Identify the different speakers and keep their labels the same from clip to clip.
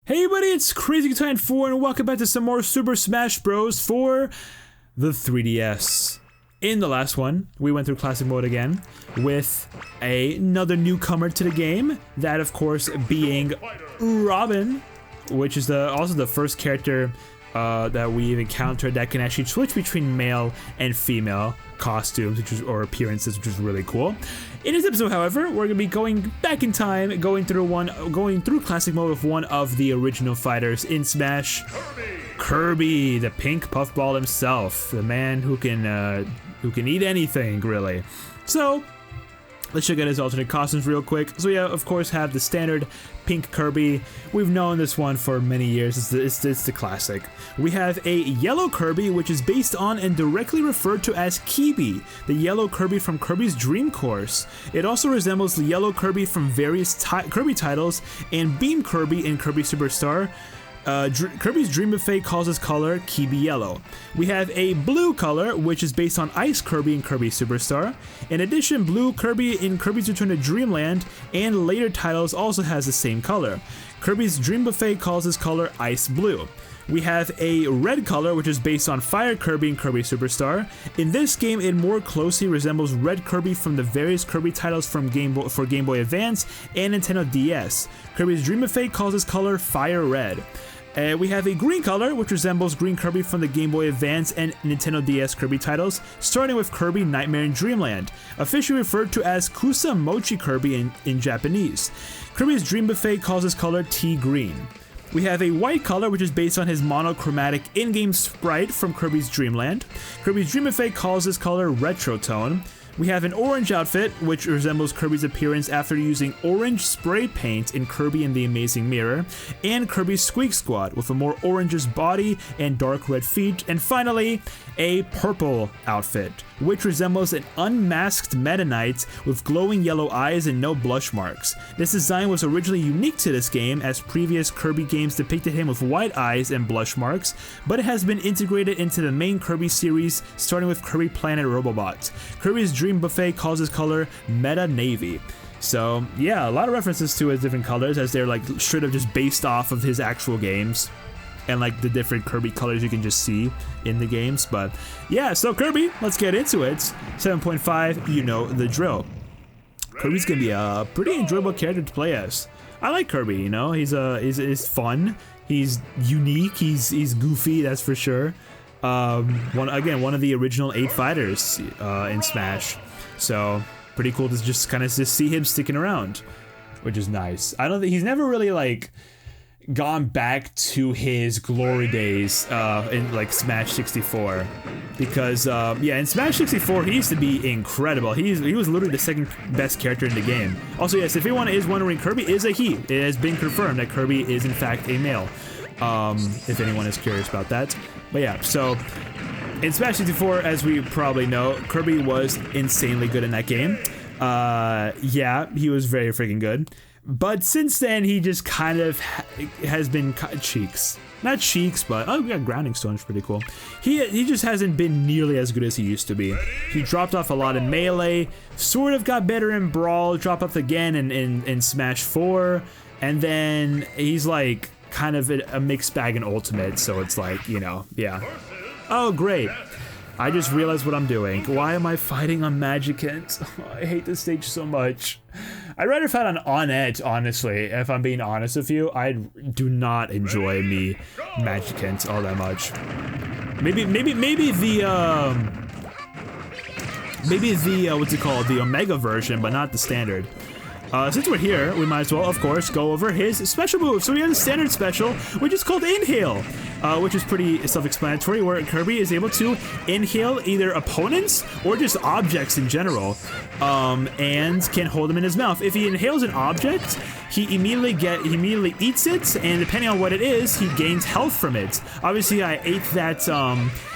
Speaker 1: Hey buddy, it's Crazy4 and welcome back to some more Super Smash Bros. For the 3DS. In the last one, we went through classic mode again with another newcomer to the game, that of course being Robin, which is also the first character that we've encountered that can actually switch between male and female costumes, or appearances, which is really cool. In this episode, however, we're gonna be going back in time, going through classic mode with one of the original fighters in Smash, Kirby, the pink puffball himself, the man who can eat anything, really. So let's check out his alternate costumes real quick. So yeah, of course, have the standard pink Kirby. We've known this one for many years. It's the classic. We have a yellow Kirby, which is based on and directly referred to as Kirby, the yellow Kirby from Kirby's Dream Course. It also resembles the yellow Kirby from various Kirby titles and Beam Kirby in Kirby Superstar. Kirby's Dream Buffet calls this color Kirby Yellow. We have a blue color, which is based on Ice Kirby in Kirby Superstar. In addition, blue Kirby in Kirby's Return to Dreamland and later titles also has the same color. Kirby's Dream Buffet calls this color Ice Blue. We have a red color, which is based on Fire Kirby in Kirby Superstar. In this game, it more closely resembles Red Kirby from the various Kirby titles from Game Boy Advance and Nintendo DS. Kirby's Dream Buffet calls this color Fire Red. We have a green color, which resembles Green Kirby from the Game Boy Advance and Nintendo DS Kirby titles, starting with Kirby Nightmare in Dreamland, officially referred to as Kusa Mochi Kirby in Japanese. Kirby's Dream Buffet calls this color Tea Green. We have a white color, which is based on his monochromatic in-game sprite from Kirby's Dreamland. Kirby's Dream Buffet calls this color Retro Tone. We have an orange outfit, which resembles Kirby's appearance after using orange spray paint in Kirby and the Amazing Mirror, and Kirby's Squeak Squad with a more orangish body and dark red feet, and finally, a purple outfit, which resembles an unmasked Meta Knight with glowing yellow eyes and no blush marks. This design was originally unique to this game, as previous Kirby games depicted him with white eyes and blush marks, but it has been integrated into the main Kirby series, starting with Kirby Planet Robobot. Kirby's Dream Buffet calls this color Meta Navy. So yeah, a lot of references to his different colors, as they're like straight up just based off of his actual games and like the different Kirby colors you can just see in the games. But yeah, so Kirby, let's get into it. 7.5, you know the drill. Kirby's gonna be a pretty enjoyable character to play as. I like Kirby, you know, he's fun, he's unique, he's goofy, that's for sure. One of the original 8 fighters in Smash, so pretty cool to just kind of see him sticking around, which is nice. I don't think he's never really like gone back to his glory days in like Smash 64, because yeah, in Smash 64 he used to be incredible. He was literally the second best character in the game. Also, yes, if anyone is wondering, Kirby is a he. It has been confirmed that Kirby is in fact a male, if anyone is curious about that. But yeah, so in Smash 64, as we probably know, Kirby was insanely good in that game. Yeah, he was very freaking good. But since then, he just kind of has been cheeks. Not cheeks, but oh, yeah, Grounding Stone's pretty cool. He just hasn't been nearly as good as he used to be. He dropped off a lot in Melee, sort of got better in Brawl, dropped off again in Smash 4, and then he's like kind of a mixed bag in Ultimate, so it's like, you know, yeah. Oh, great. I just realized what I'm doing. Why am I fighting on Magikant? Oh, I hate this stage so much. I'd rather fight on Onett, honestly, if I'm being honest with you. I do not enjoy me Magikant all that much. Maybe the what's it called? The Omega version, but not the standard. Since we're here, we might as well, of course, go over his special move. So we have the standard special, which is called Inhale, which is pretty self-explanatory, where Kirby is able to inhale either opponents or just objects in general, and can hold them in his mouth. If he inhales an object, he immediately eats it, and depending on what it is, he gains health from it. Obviously, I ate that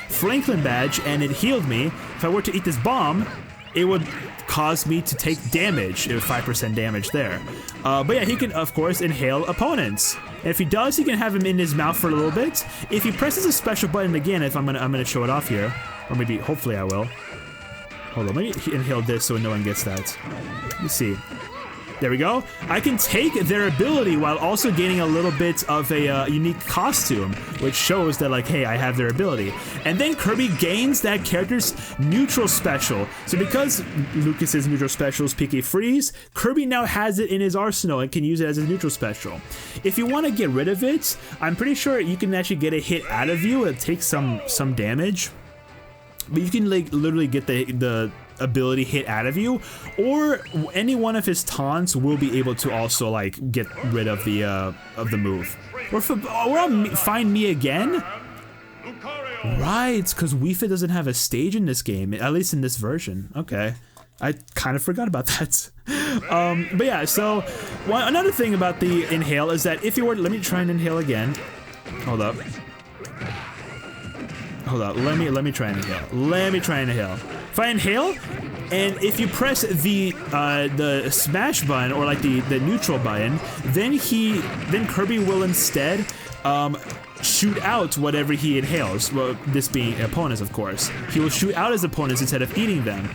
Speaker 1: Franklin badge, and it healed me. If I were to eat this bomb, it would cause me to take damage, 5% damage there. But yeah, he can, of course, inhale opponents. And if he does, he can have him in his mouth for a little bit. If he presses a special button again, I'm gonna show it off here, or maybe, hopefully I will. Hold on, let me inhale this so no one gets that. Let's see. There we go. I can take their ability while also gaining a little bit of a unique costume, which shows that like, hey, I have their ability. And then Kirby gains that character's neutral special. So because Lucas's neutral special is PK Freeze, Kirby now has it in his arsenal and can use it as a neutral special. If you want to get rid of it, I'm pretty sure you can actually get a hit out of you. It takes some damage, but you can like literally get the ability hit out of you, or any one of his taunts will be able to also like get rid of the move. Or find me again. Right, because Wii Fit doesn't have a stage in this game, at least in this version. Okay, I kind of forgot about that. But yeah, so another thing about the inhale is that if you were, let me try and inhale again. Hold up. Let me try and inhale. Let me try and inhale. If I inhale, and if you press the smash button or like the neutral button, then Kirby will instead shoot out whatever he inhales. Well, this being opponents, of course. He will shoot out his opponents instead of eating them,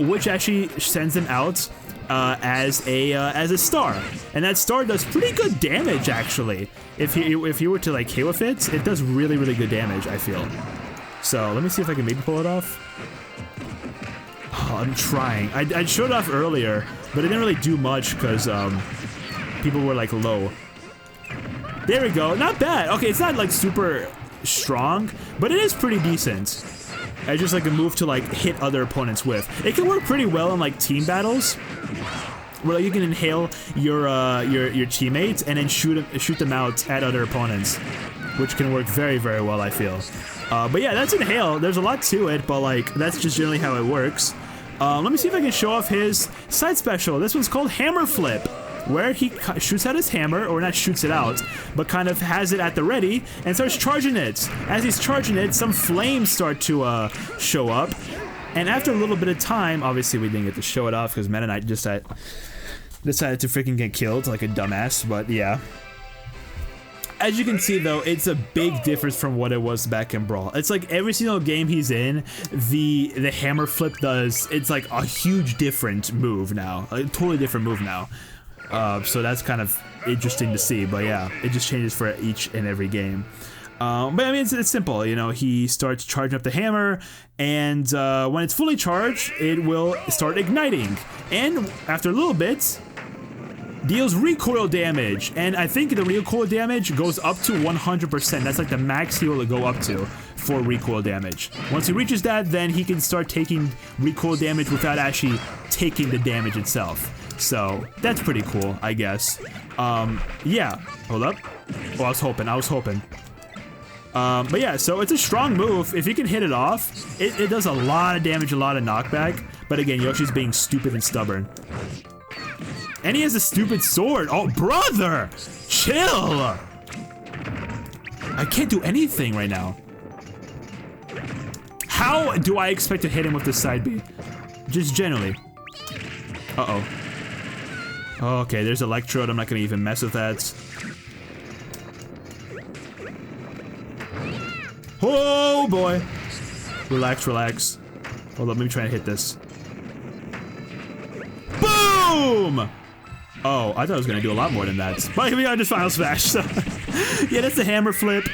Speaker 1: which actually sends them out as a star, and that star does pretty good damage actually. If you were to like hit with it, it does really good damage, I feel. So let me see if I can maybe pull it off. Oh, I'm trying. I showed it off earlier, but it didn't really do much because people were like low. There we go. Not bad. Okay, it's not like super strong, but it is pretty decent. I just like a move to like hit other opponents with. It can work pretty well in like team battles, where like, you can inhale your teammates and then shoot them out at other opponents, which can work very well, I feel. But yeah, that's inhale. There's a lot to it, but like that's just generally how it works. Let me see if I can show off his side special. This one's called Hammer Flip, where he shoots out his hammer, or not shoots it out, but kind of has it at the ready and starts charging it. As he's charging it, some flames start to show up, and after a little bit of time, obviously we didn't get to show it off because Meta Knight just decided to freaking get killed like a dumbass, but yeah. As you can see though, it's a big difference from what it was back in Brawl. It's like every single game he's in, the hammer flip does, it's like a huge different move now, a totally different move now. So that's kind of interesting to see, but yeah, it just changes for each and every game. But I mean, it's simple, you know, he starts charging up the hammer, and when it's fully charged, it will start igniting, and after a little bit, deals recoil damage, and I think the recoil damage goes up to 100%. That's like the max he will go up to for recoil damage. Once he reaches that, then he can start taking recoil damage without actually taking the damage itself. So that's pretty cool, I guess. Yeah, hold up. Oh, I was hoping. But yeah, so it's a strong move. If you can hit it off, it does a lot of damage, a lot of knockback. But again, Yoshi's being stupid and stubborn. And he has a stupid sword. Oh, brother! Chill! I can't do anything right now. How do I expect to hit him with the side B? Just generally. Uh-oh. Okay, there's Electrode. I'm not gonna even mess with that. Oh, boy. Relax. Hold up, let me try and hit this. Boom! Oh, I thought I was gonna do a lot more than that. But here we are, just Final Smash, so... yeah, that's the hammer flip.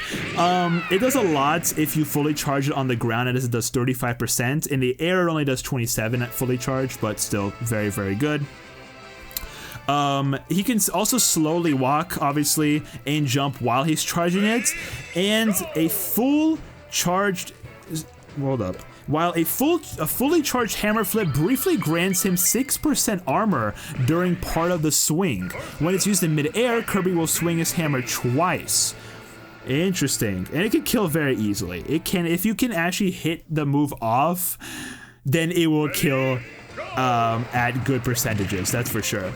Speaker 1: It does a lot if you fully charge it on the ground, and it does 35%. In the air, it only does 27 at fully charged, but still very good. He can also slowly walk, obviously, and jump while he's charging it, and a full charged... Hold up. While a fully charged hammer flip briefly grants him 6% armor during part of the swing. When it's used in mid-air, Kirby will swing his hammer twice. Interesting. And it can kill very easily. It can, if you can actually hit the move off, then it will kill at good percentages, that's for sure.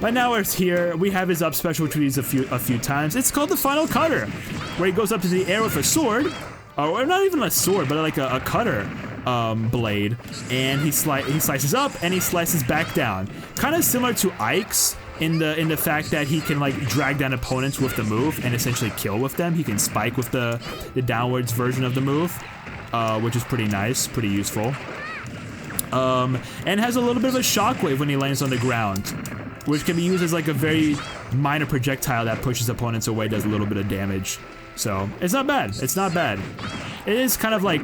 Speaker 1: But now we're here, we have his up special, which we use a few times. It's called the Final Cutter, where he goes up to the air with a sword, or not even a sword, but like a cutter blade, and he slices up and he slices back down. Kind of similar to Ike's in the fact that he can like drag down opponents with the move and essentially kill with them. He can spike with the downwards version of the move, which is pretty nice, pretty useful. And has a little bit of a shockwave when he lands on the ground. which can be used as like a very minor projectile that pushes opponents away, does a little bit of damage. So it's not bad. It's not bad. It is kind of like,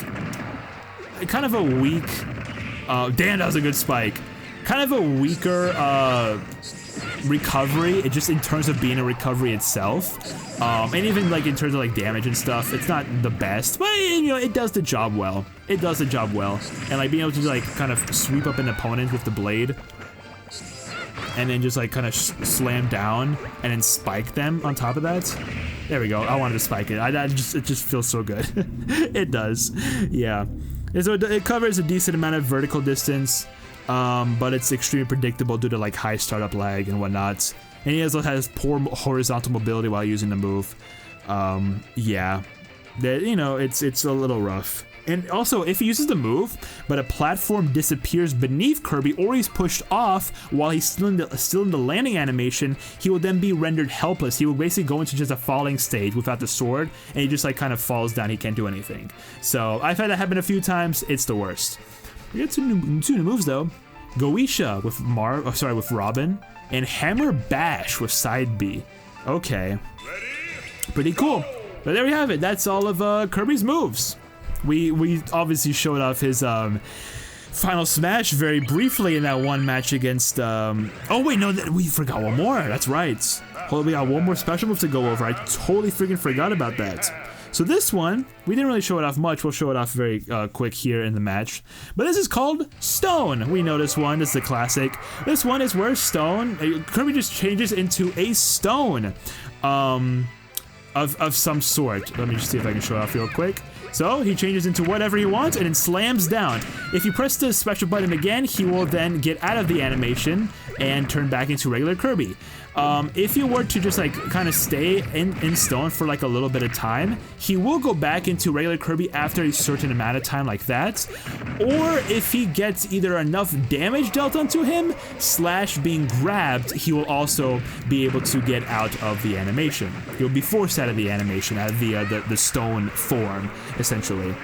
Speaker 1: kind of a weak, damn, that was a good spike. Kind of a weaker recovery, it just in terms of being a recovery itself. And even like in terms of like damage and stuff, it's not the best, but you know, it does the job well. It does the job well. And like being able to like kind of sweep up an opponent with the blade and then just like kind of slam down and then spike them on top of that. There we go. I wanted to spike it. It just feels so good. It does. Yeah. And so it covers a decent amount of vertical distance, but it's extremely predictable due to like high startup lag and whatnot. And he also has poor horizontal mobility while using the move. Yeah, you know, it's a little rough. And also, if he uses the move, but a platform disappears beneath Kirby or he's pushed off while he's still in the landing animation, he will then be rendered helpless. He will basically go into just a falling stage without the sword, and he just like kind of falls down. He can't do anything. So I've had that happen a few times. It's the worst. We got two new moves though. Goisha with Robin, and Hammer Bash with Side B. Okay, pretty cool. But there we have it. That's all of Kirby's moves. We obviously showed off his final smash very briefly in that one match against oh wait, no, we forgot one more. That's right. Hold on, we got one more special move to go over. I totally freaking forgot about that. So this one, we didn't really show it off much. We'll show it off very quick here in the match. But this is called Stone. We know this one. This is the classic. This one is where Kirby just changes into a stone of some sort. Let me just see if I can show it off real quick. So he changes into whatever he wants and then slams down. If you press the special button again, he will then get out of the animation and turn back into regular Kirby. If you were to just like kind of stay in stone for like a little bit of time, he will go back into regular Kirby after a certain amount of time like that. Or if he gets either enough damage dealt onto him / being grabbed, he will also be able to get out of the animation. He'll be forced out of the animation, out of the stone form, essentially.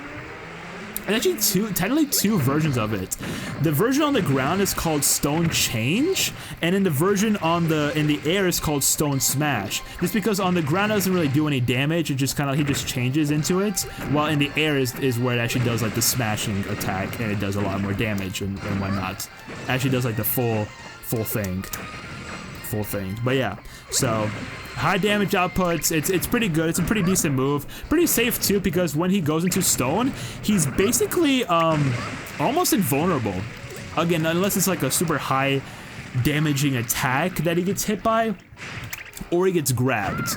Speaker 1: And actually technically two versions of it. The version on the ground is called Stone Change, and then the version in the air is called Stone Smash. Just because on the ground it doesn't really do any damage, it just kind of, he just changes into it, while in the air is where it actually does like the smashing attack, and it does a lot more damage and whatnot. It actually does like the full thing. But yeah, so high damage outputs, it's pretty good. It's a pretty decent move. Pretty safe too, because when he goes into stone, he's basically almost invulnerable. Again, unless it's like a super high damaging attack that he gets hit by, or he gets grabbed.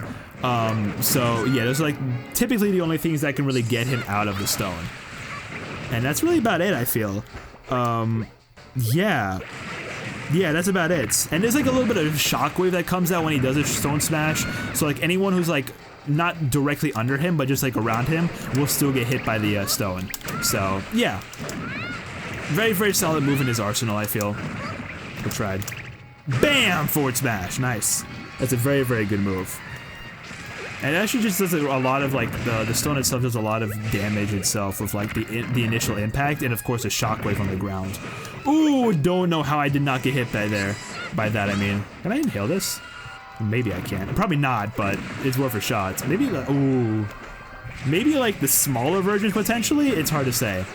Speaker 1: So yeah, those are like typically the only things that can really get him out of the stone. And that's really about it, I feel. Yeah, that's about it. And there's like a little bit of shockwave that comes out when he does a stone smash. So like anyone who's like not directly under him, but just like around him, will still get hit by the stone. So yeah, very, very solid move in his arsenal, I feel. I tried. Bam! Forward smash. Nice. That's a very, very good move. And it actually just does a lot of like the stone itself does a lot of damage itself with like the initial impact, and of course a shockwave on the ground. Ooh, don't know how I did not get hit by there. By that I mean, can I inhale this? Maybe I can. Probably not, but it's worth a shot. Maybe maybe like the smaller version potentially. It's hard to say.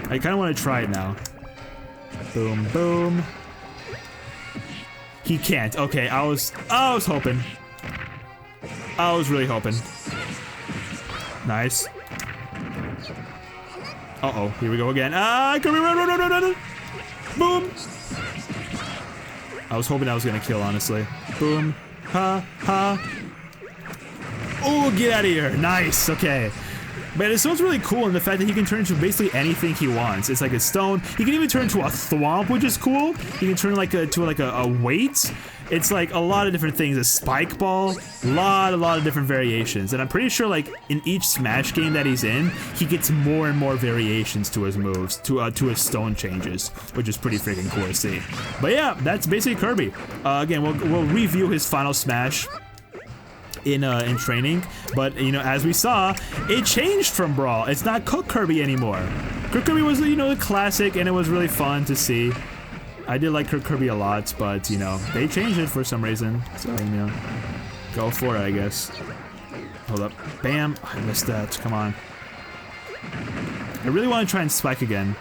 Speaker 1: I kind of want to try it now. Boom, boom. He can't. Okay, I was hoping. I was really hoping. Nice. Uh-oh, here we go again. Kirby, run. Boom. I was hoping I was gonna kill, honestly. Boom. Ha. Oh, get out of here. Nice, okay. But this one's really cool in the fact that he can turn into basically anything he wants. It's like a stone. He can even turn into a thwomp, which is cool. He can turn to a weight. It's like a lot of different things. A spike ball, a lot of different variations. And I'm pretty sure like in each Smash game that he's in, he gets more and more variations to his moves, to his stone changes, which is pretty freaking cool to see. But yeah, that's basically Kirby. Again, we'll review his final Smash in training, but you know, as we saw, it changed from Brawl. It's not Cook Kirby anymore. Cook Kirby was, you know, the classic, and it was really fun to see. I did like Kirby a lot, but, you know, they changed it for some reason. So, you know, go for it, I guess. Hold up. Bam. I missed that. Come on. I really want to try and spike again.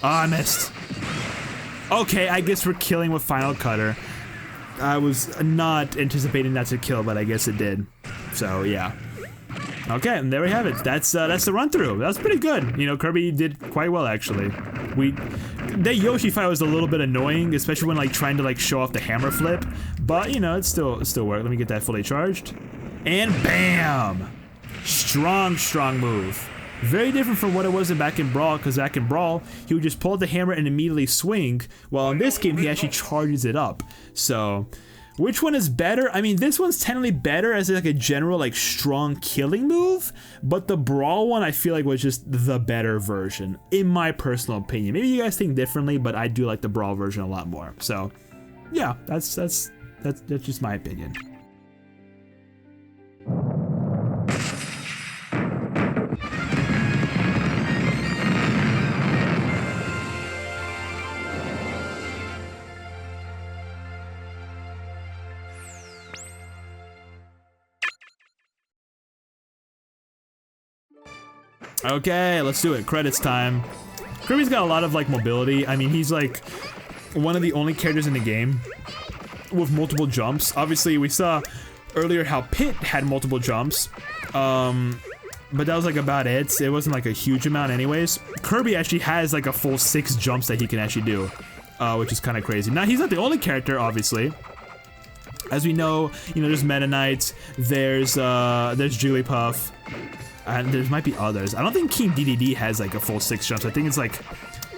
Speaker 1: Oh, I missed. Okay, I guess we're killing with Final Cutter. I was not anticipating that to kill, but I guess it did. So, yeah. Okay, and there we have it. That's the run-through. That was pretty good. You know, Kirby did quite well, actually. That Yoshi fight was a little bit annoying, especially when, like, trying to, like, show off the hammer flip. But, you know, it still worked. Let me get that fully charged. And bam! Strong move. Very different from what it was back in Brawl, because back in Brawl, he would just pull out the hammer and immediately swing, while in this game, he actually charges it up. So, which one is better? I mean, this one's technically better as like a general, like, strong killing move, but the Brawl one, I feel like, was just the better version, in my personal opinion. Maybe you guys think differently, but I do like the Brawl version a lot more. So, yeah, that's just my opinion. Okay, let's do it. Credits time. Kirby's got a lot of, like, mobility. I mean, he's, like, one of the only characters in the game with multiple jumps. Obviously, we saw earlier how Pit had multiple jumps, but that was, like, about it. It wasn't, like, a huge amount anyways. Kirby actually has, like, a full 6 jumps that he can actually do, which is kind of crazy. Now, he's not the only character, obviously. As we know, you know, there's Meta Knight, there's Jigglypuff, and there might be others. I don't think King DDD has, like, a full 6 jumps. I think it's, like,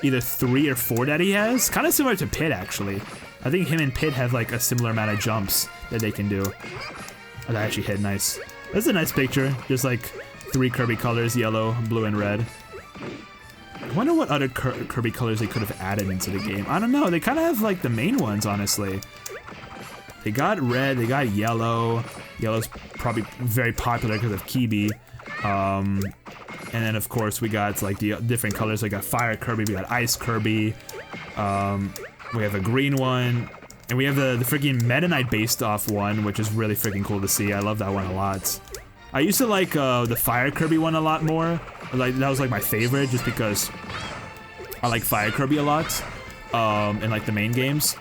Speaker 1: either 3 or 4 that he has. Kind of similar to Pit, actually. I think him and Pit have, like, a similar amount of jumps that they can do. Oh, that actually hit nice. That's a nice picture. Just, like, 3 Kirby colors, yellow, blue, and red. I wonder what other Kirby colors they could have added into the game. I don't know. They kind of have, like, the main ones, honestly. They got red, they got yellow. Yellow's probably very popular because of Kirby. And then, of course, we got, like, the different colors. We got Fire Kirby, we got Ice Kirby, we have a green one, and we have the freaking Meta Knight based off one, which is really freaking cool to see. I love that one a lot. I used to like the Fire Kirby one a lot more. Like, that was, like, my favorite, just because I like Fire Kirby a lot, in, like, the main games.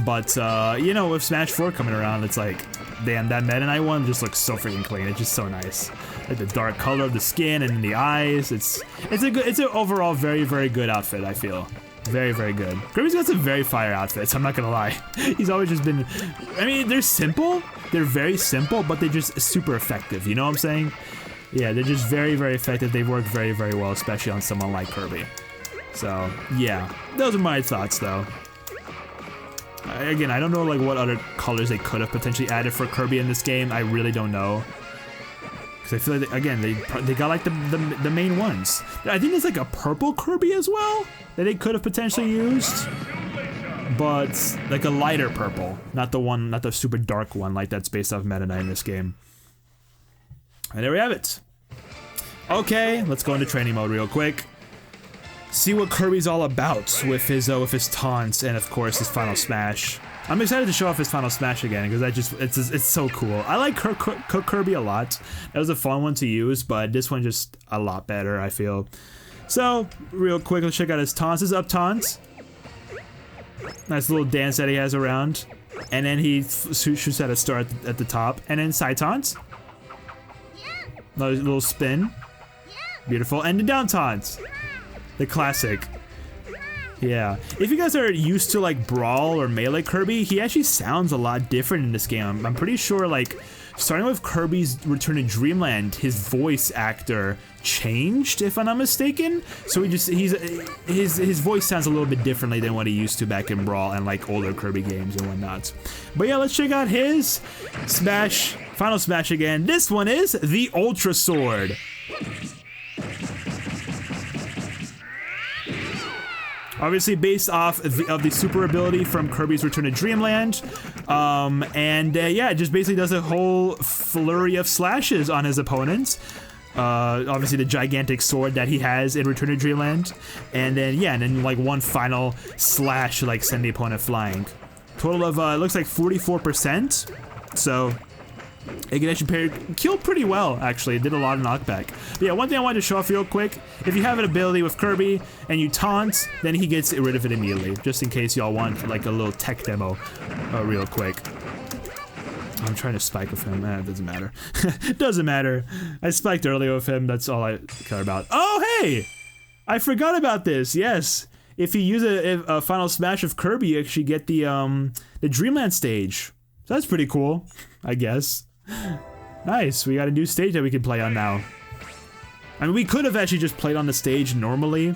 Speaker 1: But, you know, with Smash 4 coming around, it's like, damn, that Meta Knight one just looks so freaking clean. It's just so nice. Like, the dark color of the skin and the eyes. It's an overall very, very good outfit, I feel. Very, very good. Kirby's got some very fire outfits, I'm not gonna lie. He's always just been, I mean, they're simple. They're very simple, but they're just super effective, you know what I'm saying? Yeah, they're just very, very effective. They work very, very well, especially on someone like Kirby. So, yeah. Those are my thoughts, though. Again, I don't know, like, what other colors they could have potentially added for Kirby in this game. I really don't know. Because I feel like, again, they got, like, the main ones. I think there's, like, a purple Kirby as well that they could have potentially used. But, like, a lighter purple. Not the super dark one, like, that's based off Meta Knight in this game. And there we have it. Okay, let's go into training mode real quick. See what Kirby's all about with his taunts and, of course, his final smash. I'm excited to show off his final smash again because it's so cool. I like Kirby a lot. That was a fun one to use, but this one just a lot better, I feel. So, real quick, let's check out his taunts. His up taunts. Nice little dance that he has around. And then he shoots at a star at the top. And then side taunts. Another little spin. Beautiful. And the down taunts. The classic. Yeah. If you guys are used to, like, Brawl or Melee Kirby, he actually sounds a lot different in this game. I'm pretty sure, like, starting with Kirby's Return to Dreamland, his voice actor changed, if I'm not mistaken. So his voice sounds a little bit differently than what he used to back in Brawl and, like, older Kirby games and whatnot. But yeah, let's check out his smash, final smash again. This one is the Ultra Sword. Obviously based off of the super ability from Kirby's Return to Dreamland. Yeah, it just basically does a whole flurry of slashes on his opponents. Obviously the gigantic sword that he has in Return to Dreamland. And then like one final slash to like send the opponent flying. Total of, it looks like 44%. So it can actually kill pretty well, actually. It did a lot of knockback. But yeah, one thing I wanted to show off real quick. If you have an ability with Kirby and you taunt, then he gets rid of it immediately. Just in case y'all want like a little tech demo real quick. I'm trying to spike with him. It doesn't matter. It doesn't matter. I spiked earlier with him. That's all I care about. Oh, hey! I forgot about this. Yes. If you use a final smash of Kirby, you actually get the Dreamland stage. So that's pretty cool, I guess. Nice. We got a new stage that we can play on now. I mean, we could have actually just played on the stage normally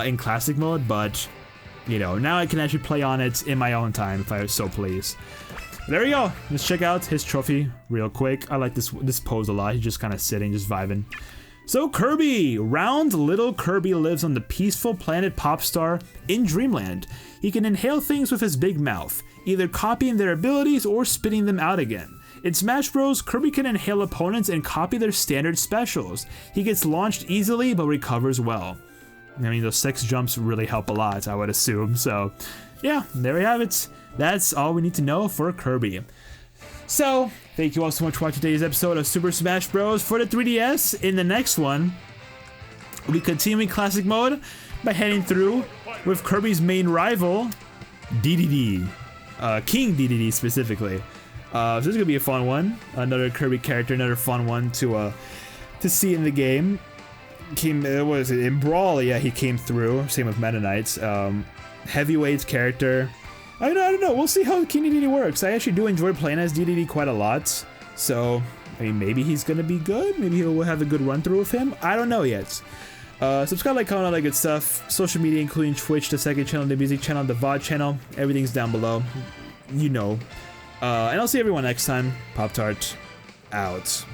Speaker 1: in classic mode, but, you know, now I can actually play on it in my own time if I was so pleased. There we go. Let's check out his trophy real quick. I like this pose a lot. He's just kind of sitting, just vibing. So Kirby! Round little Kirby lives on the peaceful planet Popstar in Dreamland. He can inhale things with his big mouth, either copying their abilities or spitting them out again. In Smash Bros, Kirby can inhale opponents and copy their standard specials. He gets launched easily but recovers well. I mean, those 6 jumps really help a lot, I would assume. So, yeah, there we have it. That's all we need to know for Kirby. So, thank you all so much for watching today's episode of Super Smash Bros. For the 3DS. In the next one, we'll be continuing classic mode by heading through with Kirby's main rival, DDD. King DDD specifically. So this is gonna be a fun one. Another Kirby character, another fun one to see in the game. What was it? In Brawl, yeah, he came through. Same with Meta Knights. Heavyweights character. I don't know. We'll see how King DDD works. I actually do enjoy playing as DDD quite a lot. So, I mean, maybe he's gonna be good. Maybe he'll have a good run through with him. I don't know yet. Subscribe, like, comment, all that good stuff. Social media, including Twitch, the second channel, the music channel, the VOD channel. Everything's down below. You know. And I'll see everyone next time. Pop-Tart out.